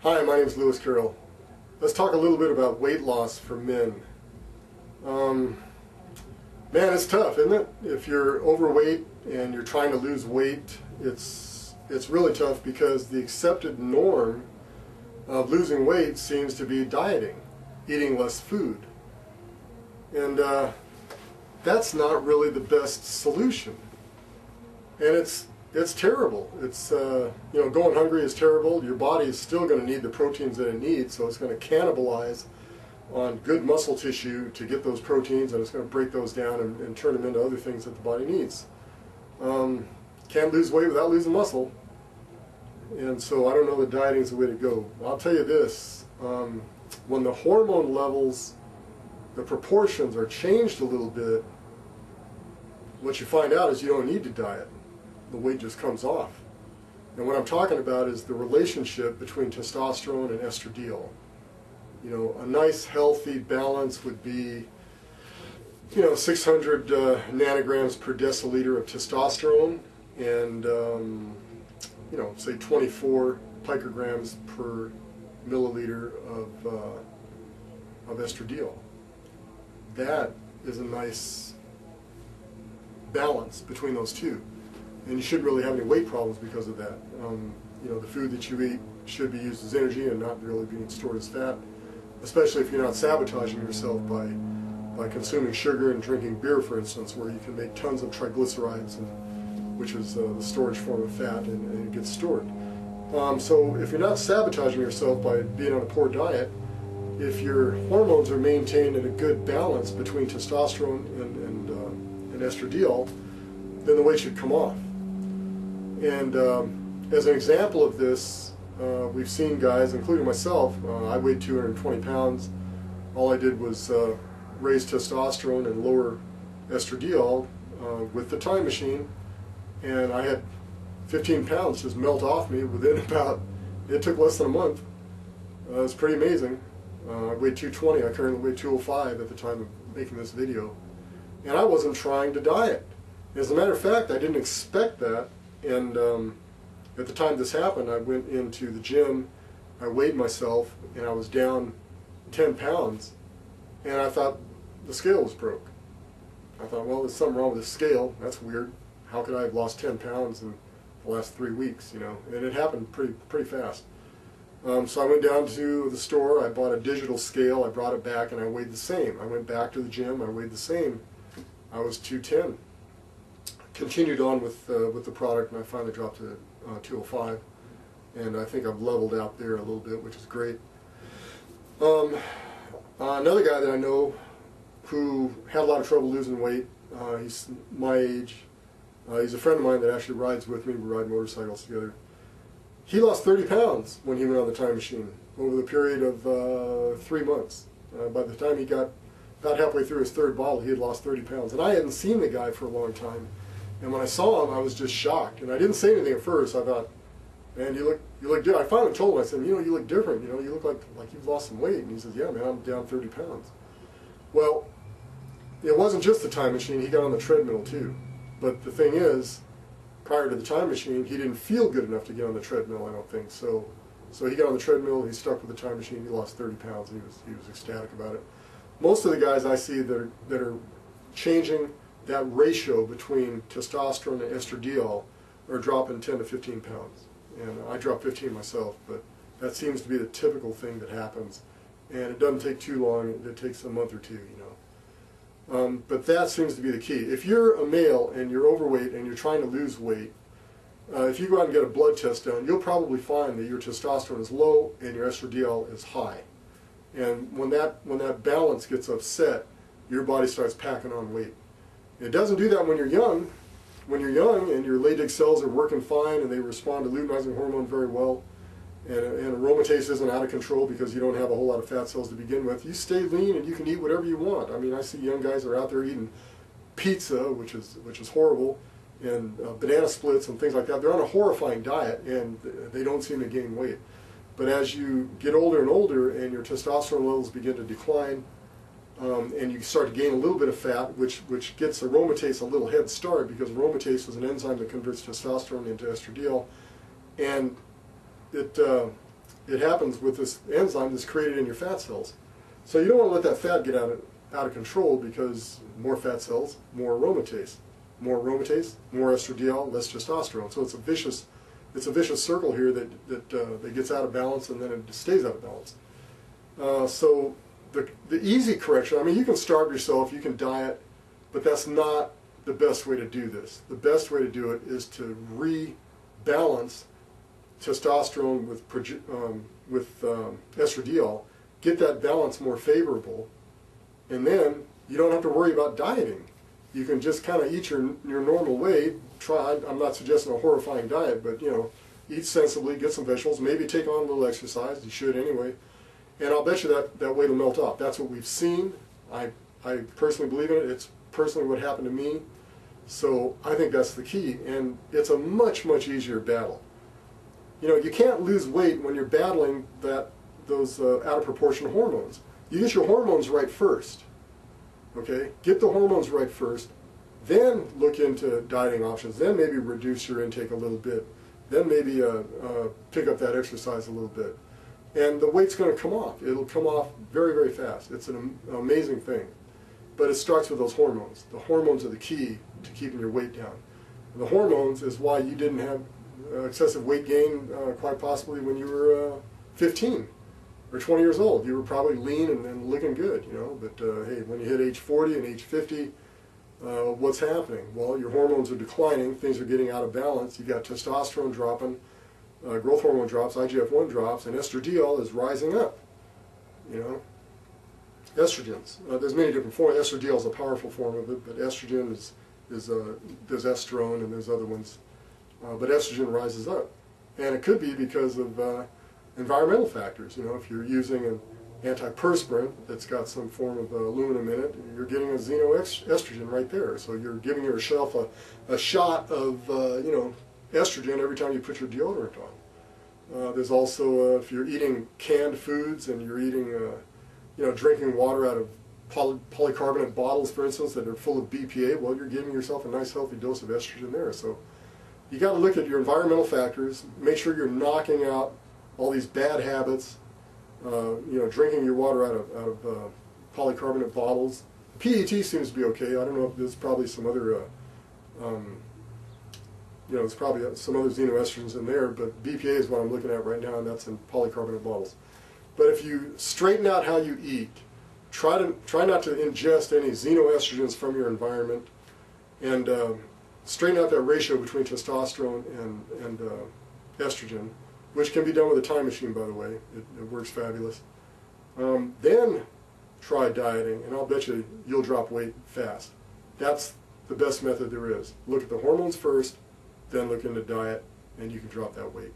Hi, my name is Lewis Carroll. Let's talk a little bit about weight loss for men. Man, it's tough, isn't it? If you're overweight and you're trying to lose weight, it's really tough because the accepted norm of losing weight seems to be dieting, eating less food. And that's not really the best solution. And it's terrible. It's going hungry is terrible. Your body is still going to need the proteins that it needs, so it's going to cannibalize on good muscle tissue to get those proteins, and it's going to break those down and turn them into other things that the body needs. Can't lose weight without losing muscle, and so I don't know that dieting is the way to go. I'll tell you this, when the hormone levels, the proportions are changed a little bit, what you find out is you don't need to diet. The weight just comes off. And what I'm talking about is the relationship between testosterone and estradiol. You know, a nice healthy balance would be, 600 nanograms per deciliter of testosterone and, say 24 picograms per milliliter of estradiol. That is a nice balance between those two. And you shouldn't really have any weight problems because of that. The food that you eat should be used as energy and not really being stored as fat, especially if you're not sabotaging yourself by consuming sugar and drinking beer, for instance, where you can make tons of triglycerides, which is the storage form of fat, and it gets stored. So if you're not sabotaging yourself by being on a poor diet, if your hormones are maintained in a good balance between testosterone and estradiol, then the weight should come off. And as an example of this, we've seen guys, including myself, I weighed 220 pounds. All I did was raise testosterone and lower estradiol with the time machine, and I had 15 pounds just melt off me within it took less than a month. It was pretty amazing. I weighed 220, I currently weighed 205 at the time of making this video. And I wasn't trying to diet. As a matter of fact, I didn't expect that, and at the time this happened, I went into the gym, I weighed myself, and I was down 10 pounds, and I thought the scale was broke. I thought, well, there's something wrong with the scale. That's weird. How could I have lost 10 pounds in the last 3 weeks, And it happened pretty fast. So I went down to the store, I bought a digital scale, I brought it back, and I weighed the same. I went back to the gym, I weighed the same. I was 210. Continued on with the product, and I finally dropped to 205, and I think I've leveled out there a little bit, which is great. Another guy that I know who had a lot of trouble losing weight, he's my age, he's a friend of mine that actually rides with me, we ride motorcycles together. He lost 30 pounds when he went on the time machine over the period of 3 months. By the time he got about halfway through his third bottle, he had lost 30 pounds. And I hadn't seen the guy for a long time. And when I saw him, I was just shocked. And I didn't say anything at first. I thought, man, you look different. I finally told him, I said, you look different. You look like you've lost some weight. And he says, yeah, man, I'm down 30 pounds. Well, it wasn't just the time machine. He got on the treadmill, too. But the thing is, prior to the time machine, he didn't feel good enough to get on the treadmill, I don't think. So he got on the treadmill, he stuck with the time machine, he lost 30 pounds, and he was ecstatic about it. Most of the guys I see that are changing that ratio between testosterone and estradiol are dropping 10 to 15 pounds. And I dropped 15 myself, but that seems to be the typical thing that happens. And it doesn't take too long, it takes a month or two, But that seems to be the key. If you're a male and you're overweight and you're trying to lose weight, if you go out and get a blood test done, you'll probably find that your testosterone is low and your estradiol is high. And when that balance gets upset, your body starts packing on weight. It doesn't do that when you're young. When you're young and your Leydig cells are working fine and they respond to luteinizing hormone very well, and aromatase isn't out of control because you don't have a whole lot of fat cells to begin with, you stay lean and you can eat whatever you want. I mean, I see young guys that are out there eating pizza, which is horrible, and banana splits and things like that. They're on a horrifying diet and they don't seem to gain weight. But as you get older and older and your testosterone levels begin to decline, and you start to gain a little bit of fat, which gets aromatase a little head start, because aromatase is an enzyme that converts testosterone into estradiol, and it happens with this enzyme that's created in your fat cells. So you don't want to let that fat get out of control, because more fat cells, more aromatase. More aromatase, more estradiol, less testosterone. So it's a vicious circle here that gets out of balance, and then it stays out of balance. So the easy correction, I mean, you can starve yourself, you can diet, but that's not the best way to do this. The best way to do it is to rebalance testosterone with estradiol, get that balance more favorable, and then you don't have to worry about dieting. You can just kind of eat your normal way. I'm not suggesting a horrifying diet, but eat sensibly, get some vegetables, maybe take on a little exercise. You should anyway, and I'll bet you that weight will melt off. That's what we've seen. I personally believe in it. It's personally what happened to me. So I think that's the key, and it's a much easier battle. You can't lose weight when you're battling those out of proportion hormones. You get your hormones right first. Okay, get the hormones right first, then look into dieting options, then maybe reduce your intake a little bit, then maybe pick up that exercise a little bit. And the weight's going to come off. It'll come off very fast. It's an amazing thing. But it starts with those hormones. The hormones are the key to keeping your weight down. And the hormones is why you didn't have excessive weight gain, quite possibly when you were 15. Or 20 years old. You were probably lean and looking good, but hey, when you hit age 40 and age 50, what's happening? Well, your hormones are declining, things are getting out of balance, you got testosterone dropping, growth hormone drops, IGF-1 drops, and estradiol is rising up, Estrogens, there's many different forms. Estradiol is a powerful form of it, but estrogen is there's estrone and there's other ones, but estrogen rises up, and it could be because of environmental factors. If you're using an antiperspirant that's got some form of aluminum in it, you're getting a xenoestrogen right there. So you're giving yourself a shot of estrogen every time you put your deodorant on. There's also if you're eating canned foods and you're eating drinking water out of polycarbonate bottles, for instance, that are full of BPA, well, you're giving yourself a nice healthy dose of estrogen there. So you got to look at your environmental factors, make sure you're knocking out all these bad habits, drinking your water out of polycarbonate bottles. PET seems to be okay. I don't know if there's probably some other, there's probably some other xenoestrogens in there, but BPA is what I'm looking at right now, and that's in polycarbonate bottles. But if you straighten out how you eat, try not to ingest any xenoestrogens from your environment, and straighten out that ratio between testosterone and estrogen, which can be done with a time machine, by the way. It works fabulous. Then try dieting, and I'll bet you'll drop weight fast. That's the best method there is. Look at the hormones first, then look into diet, and you can drop that weight.